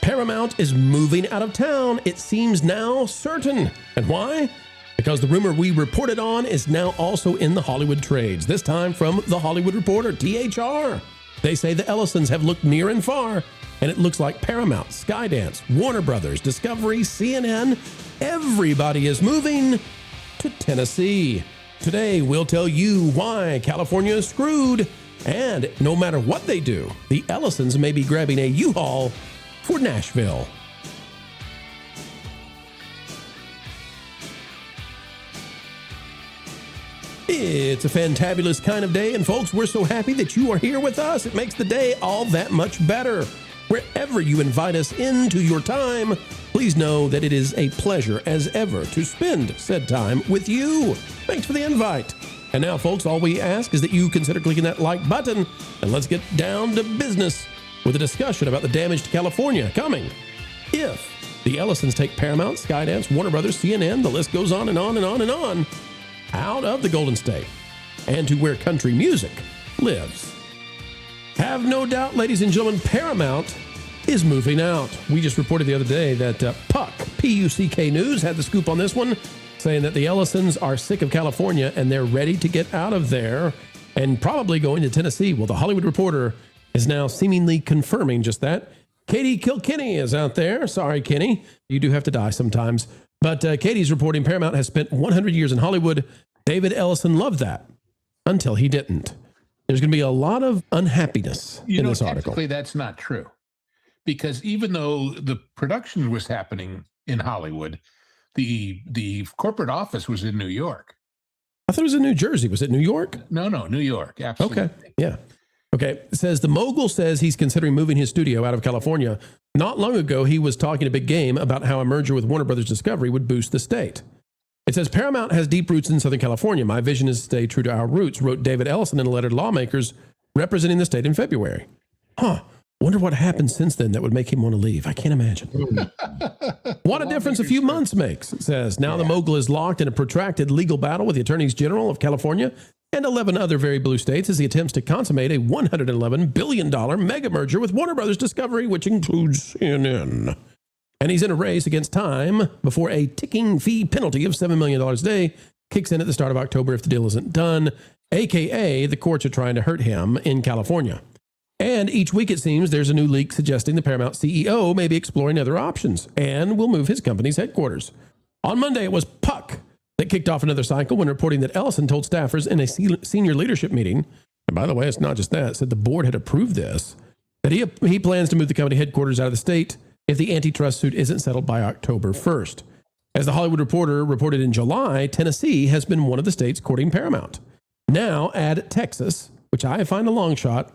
Paramount is moving out of town. It seems now certain. And why? Because the rumor we reported on is now also in the Hollywood trades, this time from The Hollywood Reporter, THR. They say the Ellisons have looked near and far, and it looks like Paramount, Skydance, Warner Brothers, Discovery, CNN, everybody is moving to Tennessee. Today, we'll tell you why California is screwed, and no matter what they do, the Ellisons may be grabbing a U-Haul for Nashville. It's a fantabulous kind of day, and folks, we're so happy that you are here with us. It makes the day all that much better. Wherever you invite us into your time, please know that it is a pleasure as ever to spend said time with you. Thanks for the invite. And now, folks, all we ask is that you consider clicking that like button, and let's get down to business with a discussion about the damage to California coming if the Ellisons take Paramount, Skydance, Warner Brothers, CNN, the list goes on and on and on and on, out of the Golden State and to where country music lives. Have no doubt, ladies and gentlemen, Paramount is moving out. We just reported the other day that Puck, P-U-C-K News, had the scoop on this one, saying that the Ellisons are sick of California and they're ready to get out of there and probably going to Tennessee. Well, the Hollywood Reporter is now seemingly confirming just that. Katie Kilkenny is out there. Sorry, Kenny. You do have to die sometimes. But Katie's reporting Paramount has spent 100 years in Hollywood. David Ellison loved that until he didn't. There's going to be a lot of unhappiness in this article. Technically, that's not true. Because even though the production was happening in Hollywood, the corporate office was in New York. I thought it was in New Jersey. Was it New York? No, New York. Absolutely. Okay. Yeah. Okay. It says the mogul says he's considering moving his studio out of California. Not long ago, he was talking a big game about how a merger with Warner Brothers Discovery would boost the state. It says Paramount has deep roots in Southern California. My vision is to stay true to our roots, wrote David Ellison in a letter to lawmakers representing the state in February. Wonder what happened since then that would make him want to leave. I can't imagine. What a difference a few months makes, it says. Now the mogul is locked in a protracted legal battle with the attorneys general of California and 11 other very blue states as he attempts to consummate a $111 billion mega merger with Warner Brothers Discovery, which includes CNN. And he's in a race against time before a ticking fee penalty of $7 million a day kicks in at the start of October if the deal isn't done, a.k.a. the courts are trying to hurt him in California. And each week, it seems, there's a new leak suggesting the Paramount CEO may be exploring other options and will move his company's headquarters. On Monday, it was Puck that kicked off another cycle when reporting that Ellison told staffers in a senior leadership meeting, and by the way, it's not just that, said the board had approved this, that he plans to move the company headquarters out of the state if the antitrust suit isn't settled by October 1st. As the Hollywood Reporter reported in July, Tennessee has been one of the states courting Paramount. Now add Texas, which I find a long shot,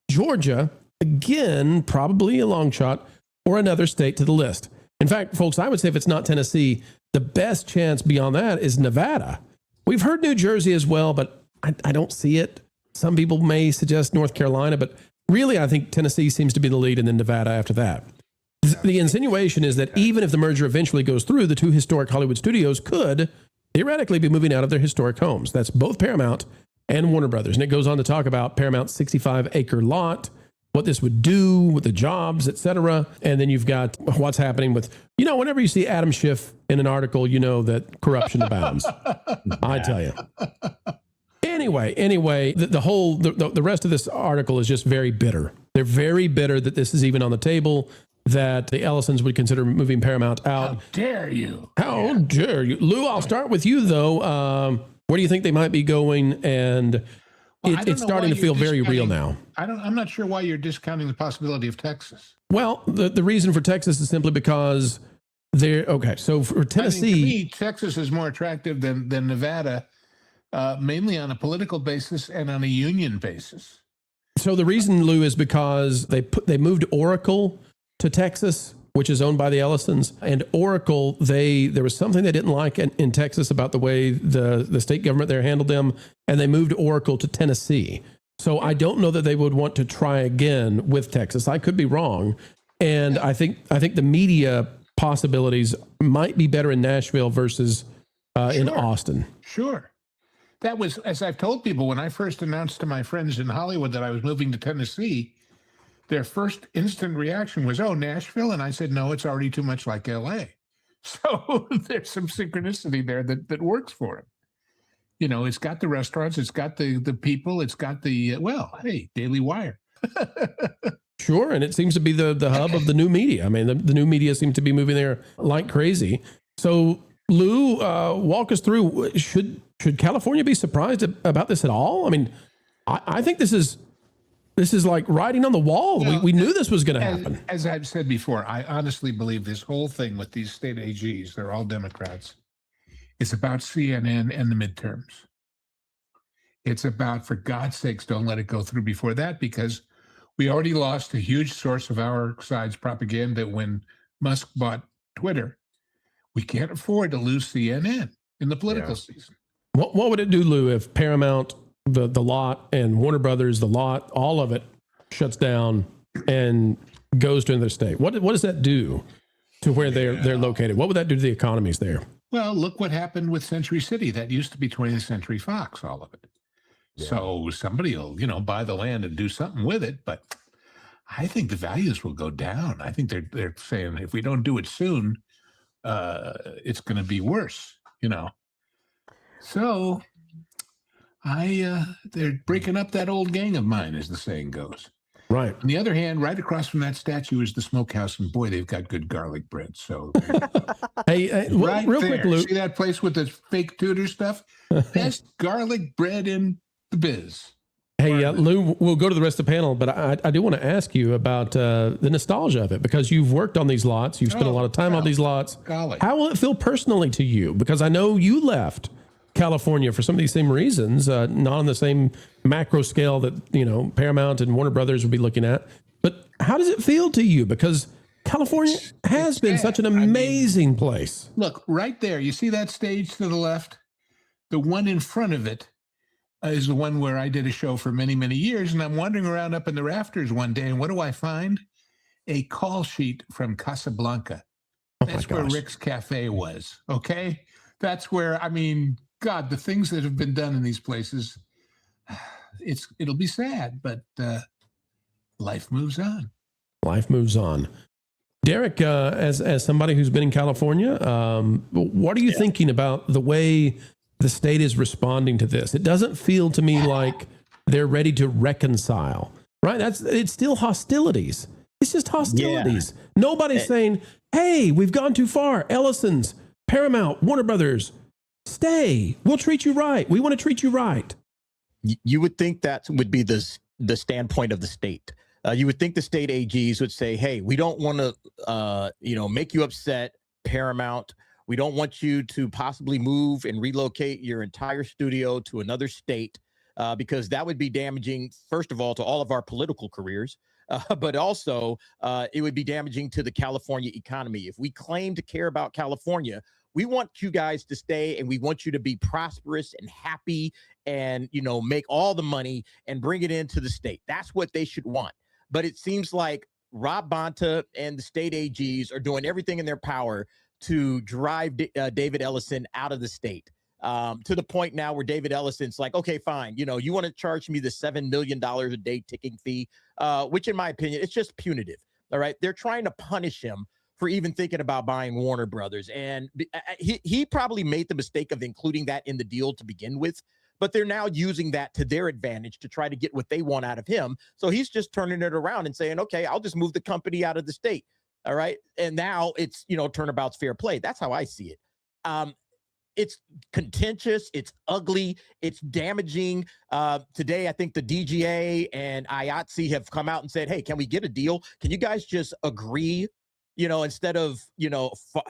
Georgia, again, probably a long shot, or another state to the list. In fact, folks, I would say if it's not Tennessee, the best chance beyond that is Nevada. We've heard New Jersey as well, but I don't see it. Some people may suggest North Carolina, but really I think Tennessee seems to be the lead and then Nevada after that. The insinuation is that even if the merger eventually goes through, the two historic Hollywood studios could theoretically be moving out of their historic homes. That's both Paramount and Warner Brothers. And it goes on to talk about Paramount's 65-acre lot, what this would do with the jobs, etc. And then you've got what's happening with, whenever you see Adam Schiff in an article, you know that corruption abounds. I tell you. Anyway, the rest of this article is just very bitter. They're very bitter that this is even on the table, that the Ellisons would consider moving Paramount out. How dare you? How dare you? Lou, I'll start with you, though. Where do you think they might be going? And it's starting to feel very real now. I'm not sure why you're discounting the possibility of Texas. Well, the reason for Texas is simply because so for Tennessee, to me, Texas is more attractive than Nevada, mainly on a political basis and on a union basis. So the reason, Lou, is because they moved Oracle to Texas, which is owned by the Ellisons. And Oracle, there was something they didn't like in Texas about the way the state government there handled them, and they moved Oracle to Tennessee. So I don't know that they would want to try again with Texas. I could be wrong. And I think the media possibilities might be better in Nashville versus in Austin. Sure. That was, as I've told people, when I first announced to my friends in Hollywood that I was moving to Tennessee, their first instant reaction was, "Oh, Nashville," and I said, "No, it's already too much like L.A." So there's some synchronicity there that works for him. You know, it's got the restaurants, it's got the people, it's got the hey, Daily Wire. Sure, and it seems to be the hub of the new media. I mean, the new media seems to be moving there like crazy. So, Lou, walk us through. Should California be surprised about this at all? I mean, I think this is like writing on the wall. Well, we knew this was going to happen. As I've said before, I honestly believe this whole thing with these state AGs, they're all Democrats. It's about CNN and the midterms. It's about, for God's sakes, don't let it go through before that, because we already lost a huge source of our side's propaganda when Musk bought Twitter. We can't afford to lose CNN in the political season. What would it do, Lou, if Paramount, the lot, and Warner Brothers, the lot, all of it shuts down and goes to another state? What does that do to where they're located? What would that do to the economies there? Well, look what happened with Century City. That used to be 20th Century Fox, all of it. Yeah. So somebody will, buy the land and do something with it. But I think the values will go down. I think they're saying if we don't do it soon, it's going to be worse, So they're breaking up that old gang of mine, as the saying goes. Right. On the other hand, right across from that statue is the smokehouse, and boy, they've got good garlic bread. So, hey, right real there. Quick, Lou. See that place with the fake Tudor stuff? Best garlic bread in the biz. Hey, Lou, we'll go to the rest of the panel, but I do want to ask you about the nostalgia of it, because you've worked on these lots. You've spent a lot of time on these lots. Golly. How will it feel personally to you? Because I know you left California for some of these same reasons, not on the same macro scale that, Paramount and Warner Brothers would be looking at. But how does it feel to you? Because California has been such an amazing place. Look, right there, you see that stage to the left? The one in front of it is the one where I did a show for many, many years. And I'm wandering around up in the rafters one day, and what do I find? A call sheet from Casablanca. That's where Rick's Cafe was, okay? That's where, God, the things that have been done in these places, it'll be sad, but life moves on. Life moves on. Derek, as somebody who's been in California, what are you thinking about the way the state is responding to this? It doesn't feel to me like they're ready to reconcile, right? It's still hostilities. It's just hostilities. Yeah. Nobody's saying, hey, we've gone too far. Ellison's, Paramount, Warner Brothers, stay. We'll treat you right. We want to treat you right. You would think that would be the standpoint of the state. You would think the state AGs would say, hey, we don't want to, make you upset, Paramount. We don't want you to possibly move and relocate your entire studio to another state, because that would be damaging, first of all, to all of our political careers, but also it would be damaging to the California economy. If we claim to care about California, we want you guys to stay, and we want you to be prosperous and happy and, make all the money and bring it into the state. That's what they should want. But it seems like Rob Bonta and the state AGs are doing everything in their power to drive David Ellison out of the state, to the point now where David Ellison's like, okay, fine. You want to charge me the $7 million a day ticking fee, which in my opinion, it's just punitive. All right. They're trying to punish him for even thinking about buying Warner Brothers. And he probably made the mistake of including that in the deal to begin with, but they're now using that to their advantage to try to get what they want out of him. So he's just turning it around and saying, okay, I'll just move the company out of the state. All right. And now it's, turnabout's fair play. That's how I see it. It's contentious. It's ugly. It's damaging. Today, I think the DGA and IATSE have come out and said, hey, can we get a deal? Can you guys just agree, instead of,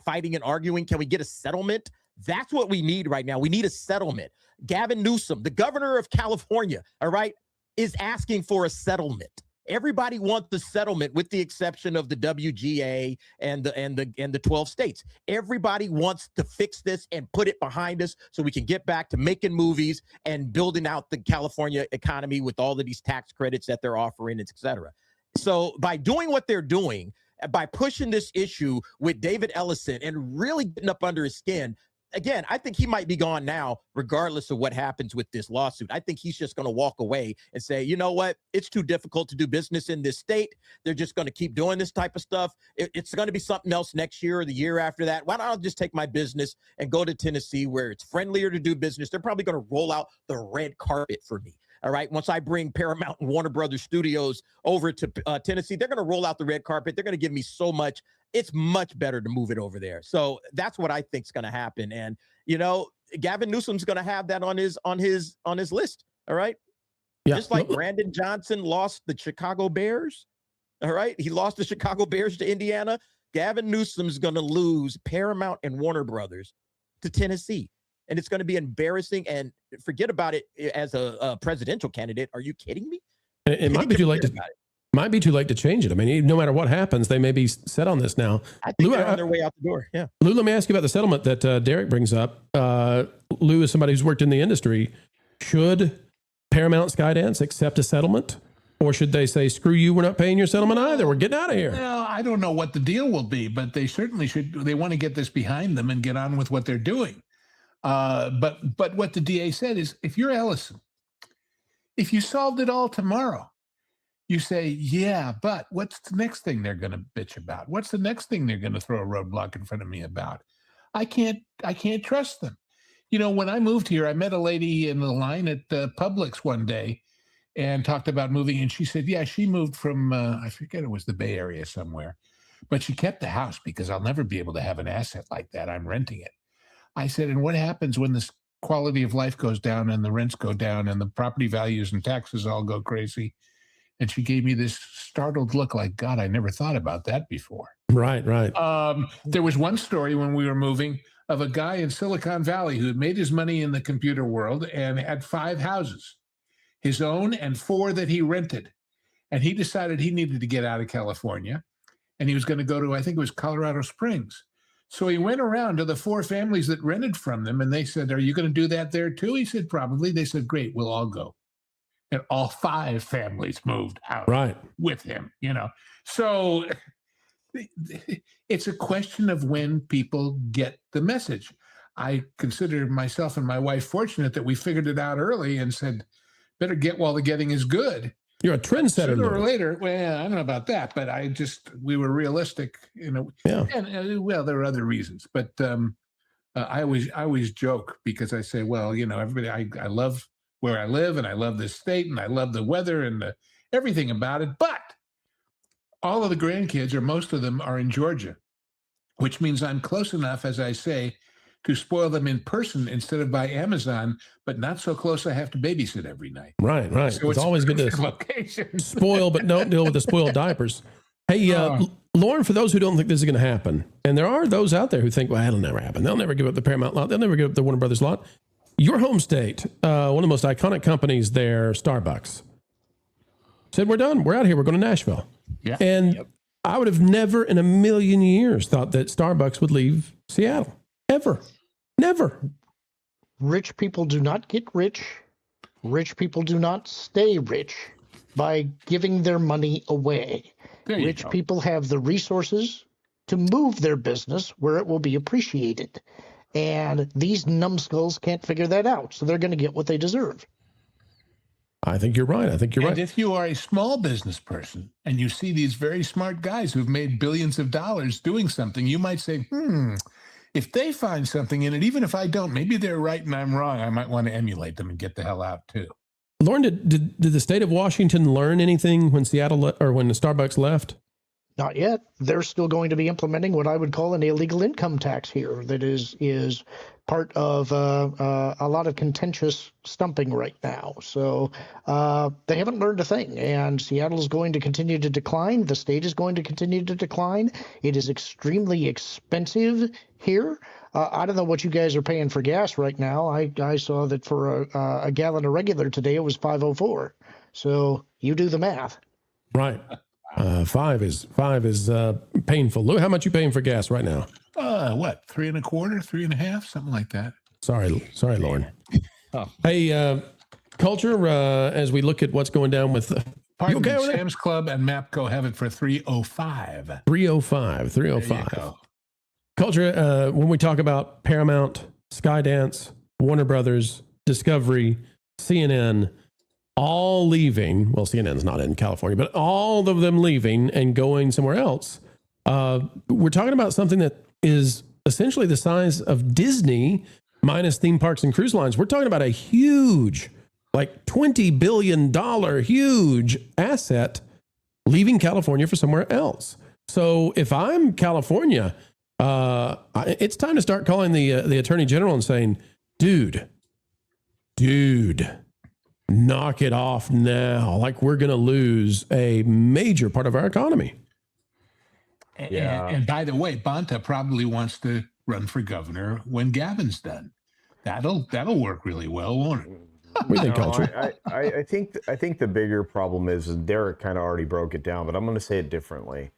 fighting and arguing? Can we get a settlement? That's what we need right now. We need a settlement. Gavin Newsom, the governor of California, all right, is asking for a settlement. Everybody wants the settlement, with the exception of the WGA and the 12 states. Everybody wants to fix this and put it behind us so we can get back to making movies and building out the California economy with all of these tax credits that they're offering, et cetera. So by doing what they're doing, by pushing this issue with David Ellison and really getting up under his skin, again, I think he might be gone now, regardless of what happens with this lawsuit. I think he's just going to walk away and say, you know what? It's too difficult to do business in this state. They're just going to keep doing this type of stuff. It's going to be something else next year or the year after that. Why don't I just take my business and go to Tennessee where it's friendlier to do business? They're probably going to roll out the red carpet for me. All right. Once I bring Paramount and Warner Brothers Studios over to Tennessee, they're going to roll out the red carpet. They're going to give me so much. It's much better to move it over there. So that's what I think is going to happen. And, you know, Gavin Newsom's going to have that on his list. All right. Yeah. Just like Brandon Johnson lost the Chicago Bears. All right. He lost the Chicago Bears to Indiana. Gavin Newsom's going to lose Paramount and Warner Brothers to Tennessee. And it's going to be embarrassing. And forget about it as a presidential candidate. Are you kidding me? It might be too late to Might be too late to change it. I mean, no matter what happens, they may be set on this now. I think they're on their way out the door. Yeah. Lou, let me ask you about the settlement that Derek brings up. Lou is somebody who's worked in the industry. Should Paramount Skydance accept a settlement? Or should they say, screw you, we're not paying your settlement either. We're getting out of here. Well, I don't know what the deal will be, but they certainly should. They want to get this behind them and get on with what they're doing. But what the DA said is, if you're Ellison, if you solved it all tomorrow, you say, yeah, but what's the next thing they're going to bitch about? What's the next thing they're going to throw a roadblock in front of me about? I can't trust them. You know, when I moved here, I met a lady in the line at Publix one day and talked about moving. And she said, yeah, she moved from, I forget, it was the Bay Area somewhere, but she kept the house because I'll never be able to have an asset like that. I'm renting it. I said, and what happens when this quality of life goes down and the rents go down and the property values and taxes all go crazy? And she gave me this startled look like, God, I never thought about that before. Right. There was one story when we were moving of a guy in Silicon Valley who had made his money in the computer world and had 5 houses, his own and 4 that he rented. And he decided he needed to get out of California and he was going to go to, I think it was Colorado Springs. So he went around to the 4 families that rented from them and they said, are you going to do that there too? He said, probably. They said, great, we'll all go. And all 5 families moved out with him, you know. So it's a question of when people get the message. I consider myself and my wife fortunate that we figured it out early and said, better get while the getting is good. You're a trendsetter. Sooner or later, well, I don't know about that, but we were realistic, you know. Yeah. And well, there are other reasons, but I always joke because I say, well, you know, everybody, I love where I live and I love this state and I love the weather and everything about it. But all of the grandkids, or most of them, are in Georgia, which means I'm close enough, as I say, to spoil them in person instead of by Amazon, but not so close I have to babysit every night. Right. So it's always good to spoil, but don't deal with the spoiled diapers. Hey, Lauren, for those who don't think this is going to happen, and there are those out there who think, well, it'll never happen. They'll never give up the Paramount lot. They'll never give up the Warner Brothers lot. Your home state, one of the most iconic companies there, Starbucks, said, we're done. We're out of here. We're going to Nashville. Yeah. And I would have never in a million years thought that Starbucks would leave Seattle. Ever. Never. Rich people do not get rich. Rich people do not stay rich by giving their money away. Rich people have the resources to move their business where it will be appreciated. And these numbskulls can't figure that out. So they're going to get what they deserve. I think you're right. And if you are a small business person and you see these very smart guys who've made billions of dollars doing something, you might say, if they find something in it, even if I don't, maybe they're right and I'm wrong. I might want to emulate them and get the hell out too. Lauren, did the state of Washington learn anything when when the Starbucks left? Not yet. They're still going to be implementing what I would call an illegal income tax here. That is part of a lot of contentious stumping right now. So they haven't learned a thing. And Seattle is going to continue to decline. The state is going to continue to decline. It is extremely expensive here. I don't know what you guys are paying for gas right now. I saw that for a gallon of regular today, it was $5.04. So you do the math. Right. 5 is painful. Lou, how much you paying for gas right now? What? 3.25, 3.5, something like that. Sorry, Lauren. Hey, culture. As we look at what's going down with, Pardon me, Sam's Club and Mapco have it for 305. 305. Culture. When we talk about Paramount Skydance, Warner Brothers, Discovery, CNN, all leaving. Well, CNN's not in California, but all of them leaving and going somewhere else. We're talking about something that is essentially the size of Disney minus theme parks and cruise lines. We're talking about a huge, like $20 billion huge asset leaving California for somewhere else. So if I'm California, it's time to start calling the Attorney General and saying, dude, knock it off now. Like, we're going to lose a major part of our economy. Yeah. And by the way, Bonta probably wants to run for governor when Gavin's done. That'll work really well, won't it? We think culture. I think the bigger problem is Derek kind of already broke it down, but I'm going to say it differently.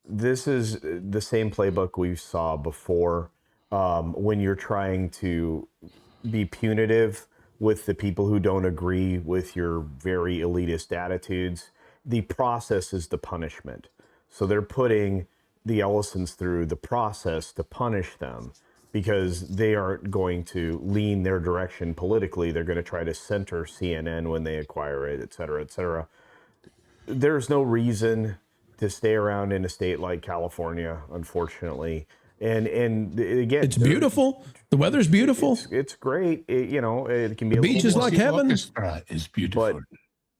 This is the same playbook we saw before when you're trying to be punitive with the people who don't agree with your very elitist attitudes. The process is the punishment. So they're putting the Ellisons through the process to punish them because they aren't going to lean their direction politically. They're going to try to center CNN when they acquire it, et cetera, et cetera. There's no reason to stay around in a state like California, unfortunately. And again, it's beautiful. The weather's beautiful. It's great. It can be the beach is like heaven. It's beautiful.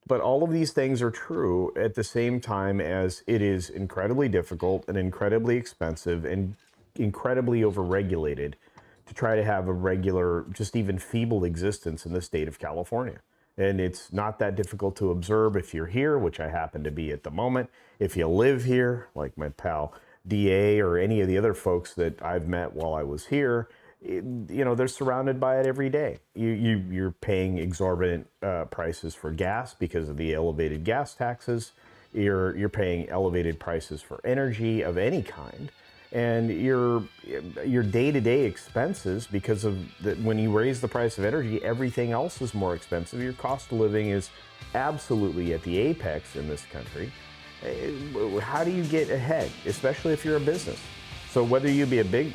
But all of these things are true at the same time as it is incredibly difficult and incredibly expensive and incredibly overregulated to try to have a regular, just even feeble existence in the state of California. And it's not that difficult to observe if you're here, which I happen to be at the moment. If you live here, like my pal DA or any of the other folks that I've met while I was here, they're surrounded by it every day. You're paying exorbitant prices for gas because of the elevated gas taxes. You're paying elevated prices for energy of any kind, and your day-to-day expenses, because of when you raise the price of energy, everything else is more expensive. Your cost of living is absolutely at the apex in this country. How do you get ahead, especially if you're a business? So whether you're a big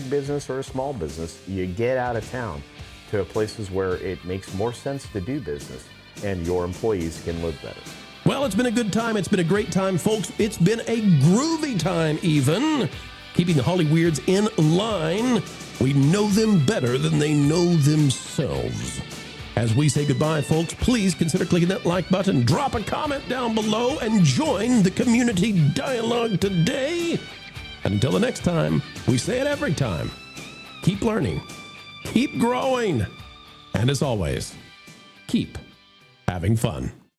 business or a small business, you get out of town to places where it makes more sense to do business and your employees can live better. Well, it's been a good time. It's been a great time, folks. It's been a groovy time, even. Keeping the Holly Weirds in line. We know them better than they know themselves. As we say goodbye, folks, please consider clicking that like button, drop a comment down below, and join the community dialogue today. And until the next time, we say it every time. Keep learning, keep growing, and as always, keep having fun.